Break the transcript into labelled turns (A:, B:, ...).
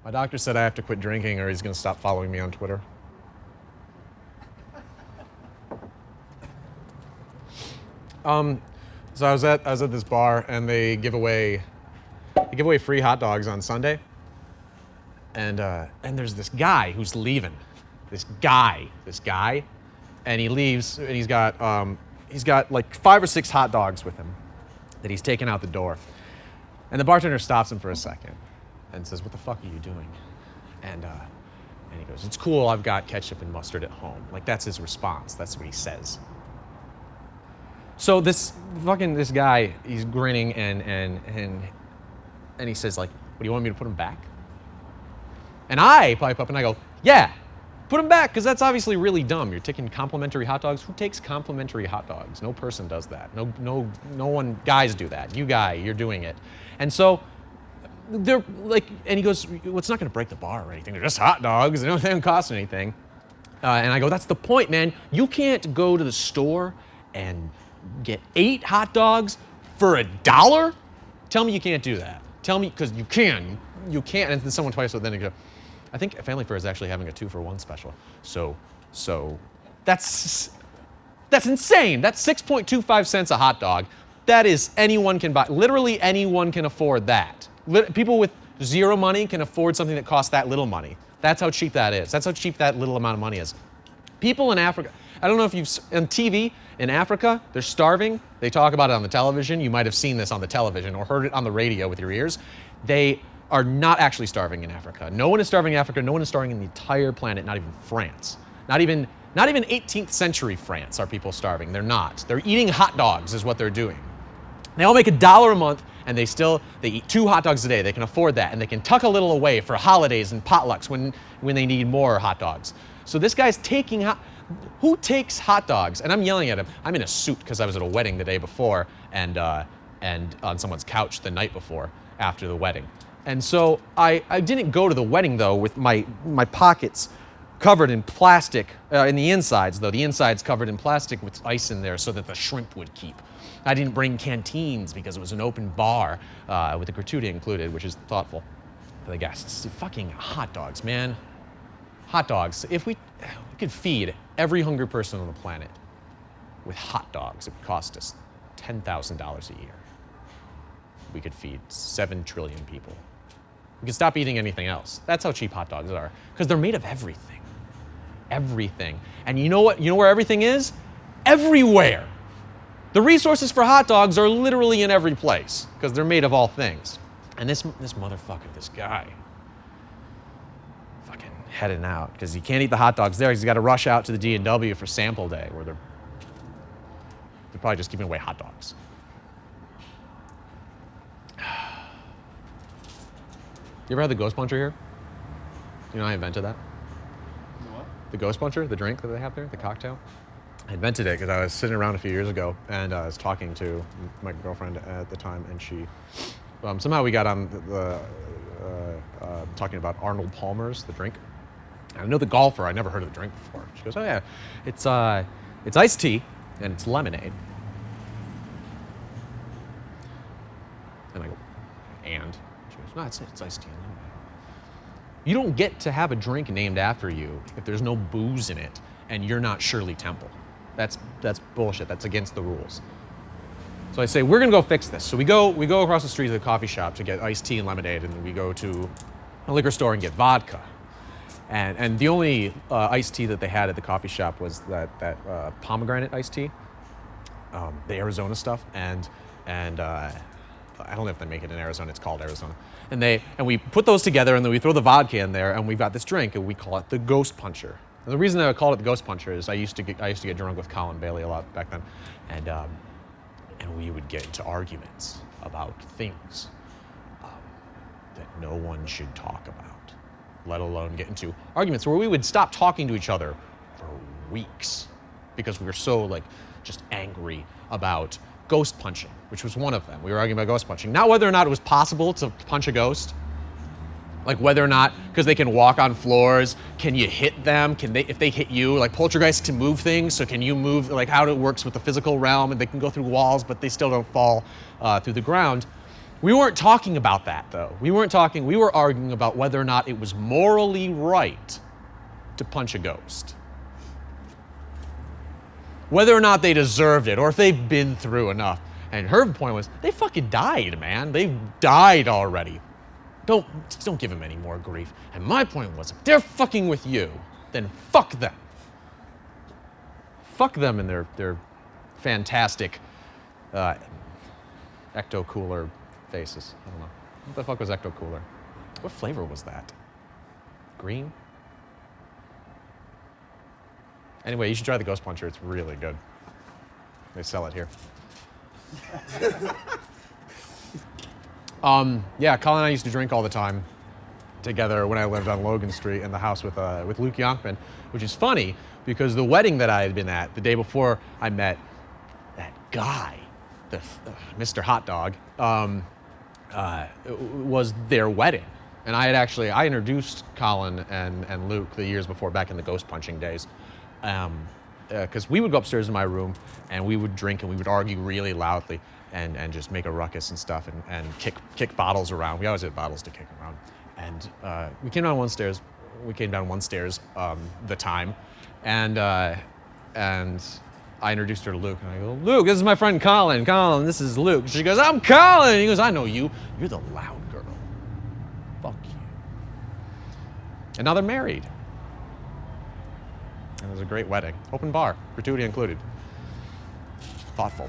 A: My doctor said I have to quit drinking or he's going to stop following me on Twitter. So I was at this bar and they give away free hot dogs on Sunday. And there's this guy who's leaving. This guy, and he leaves and he's got like 5 or 6 hot dogs with him that he's taking out the door. And the bartender stops him for a second and says, "What the fuck are you doing?" And he goes, "It's cool, I've got ketchup and mustard at home." Like, that's his response. That's what he says. So this guy, he's grinning and he says, like, "What, do you want me to put them back?" And I pipe up and I go, "Yeah, put them back, because that's obviously really dumb. You're taking complimentary hot dogs. Who takes complimentary hot dogs? No person does that. No one, guys do that. You guy, you're doing it." And so they're like, and he goes, "Well, it's not going to break the bar or anything. They're just hot dogs. They don't cost anything." And I go, "That's the point, man. You can't go to the store and get 8 hot dogs for $1? Tell me you can't do that. Tell me, because you can. You can't." And then someone twice, so then they go, "I think Family Fare is actually having a 2-for-1 special." So that's insane. That's 6.25 cents a hot dog. That is, anyone can buy. Literally anyone can afford that. People with 0 money can afford something that costs that little money. That's how cheap that is. That's how cheap that little amount of money is. People in Africa, I don't know if you've, on TV, in Africa, they're starving. They talk about it on the television. You might have seen this on the television or heard it on the radio with your ears. They are not actually starving in Africa. No one is starving in Africa. No one is starving in the entire planet, not even France. Not even 18th century France are people starving. They're not. They're eating hot dogs is what they're doing. They all make $1 a month, and they eat 2 hot dogs a day. They can afford that, and they can tuck a little away for holidays and potlucks when they need more hot dogs. So this guy's taking who takes hot dogs? And I'm yelling at him. I'm in a suit because I was at a wedding the day before and on someone's couch the night before after the wedding. And so I didn't go to the wedding, though, with my pockets covered in plastic, in the insides, though. The inside's covered in plastic with ice in there so that the shrimp would keep. I didn't bring canteens because it was an open bar with the gratuity included, which is thoughtful for the guests. Fucking hot dogs, man. Hot dogs. If we could feed every hungry person on the planet with hot dogs, it would cost us $10,000 a year. We could feed 7 trillion people. We could stop eating anything else. That's how cheap hot dogs are, because they're made of everything. Everything. And you know what? You know where everything is? Everywhere. The resources for hot dogs are literally in every place, because they're made of all things. And this motherfucker, this guy, fucking heading out, because he can't eat the hot dogs there, because he's got to rush out to the D&W for sample day, where they're probably just giving away hot dogs. You ever had the Ghost Puncher here? You know I invented that?
B: The what?
A: The Ghost Puncher, the drink that they have there, the cocktail. I invented it because I was sitting around a few years ago and I was talking to my girlfriend at the time, and she, somehow we got on talking about Arnold Palmer's, the drink. And I know the golfer, I never heard of the drink before. She goes, "Oh yeah, it's iced tea and it's lemonade." And I go, "And?" She goes, "No, it's iced tea and lemonade." You don't get to have a drink named after you if there's no booze in it and you're not Shirley Temple. That's bullshit. That's against the rules. So I say, we're gonna go fix this. So we go across the street to the coffee shop to get iced tea and lemonade, and then we go to a liquor store and get vodka. And the only iced tea that they had at the coffee shop was that pomegranate iced tea, the Arizona stuff, and I don't know if they make it in Arizona. It's called Arizona. And we put those together, and then we throw the vodka in there, and we've got this drink, and we call it the Ghost Puncher. And the reason I called it the Ghost Puncher is I used to get drunk with Colin Bailey a lot back then, and we would get into arguments about things that no one should talk about, let alone get into arguments where we would stop talking to each other for weeks because we were so just angry about ghost punching, which was one of them. We were arguing about ghost punching. Not whether or not it was possible to punch a ghost, like whether or not, because they can walk on floors, can you hit them? If they hit you, like poltergeists can move things, so can you move, like how it works with the physical realm, and they can go through walls, but they still don't fall through the ground. We weren't talking about that, though. We were arguing about whether or not it was morally right to punch a ghost. Whether or not they deserved it, or if they've been through enough. And her point was, they fucking died, man. They've died already. Don't give them any more grief. And my point was, if they're fucking with you, then fuck them. Fuck them and their fantastic ecto-cooler faces. I don't know. What the fuck was ecto-cooler? What flavor was that? Green? Anyway, you should try the Ghost Puncher. It's really good. They sell it here. Yeah, Colin and I used to drink all the time together when I lived on Logan Street in the house with Luke Yonkman, which is funny because the wedding that I had been at the day before I met that guy, Mr. Hot Dog, was their wedding. And I introduced Colin and Luke the years before back in the ghost punching days. Because we would go upstairs in my room and we would drink and we would argue really loudly and just make a ruckus and stuff and kick bottles around. We always had bottles to kick around. And we came down one stairs the time, and I introduced her to Luke, and I go, Luke, this is my friend Colin. Colin, this is Luke. She goes, I'm Colin. And he goes, I know you. You're the loud girl. Fuck you. And now they're married. And it was a great wedding. Open bar, gratuity included. Thoughtful.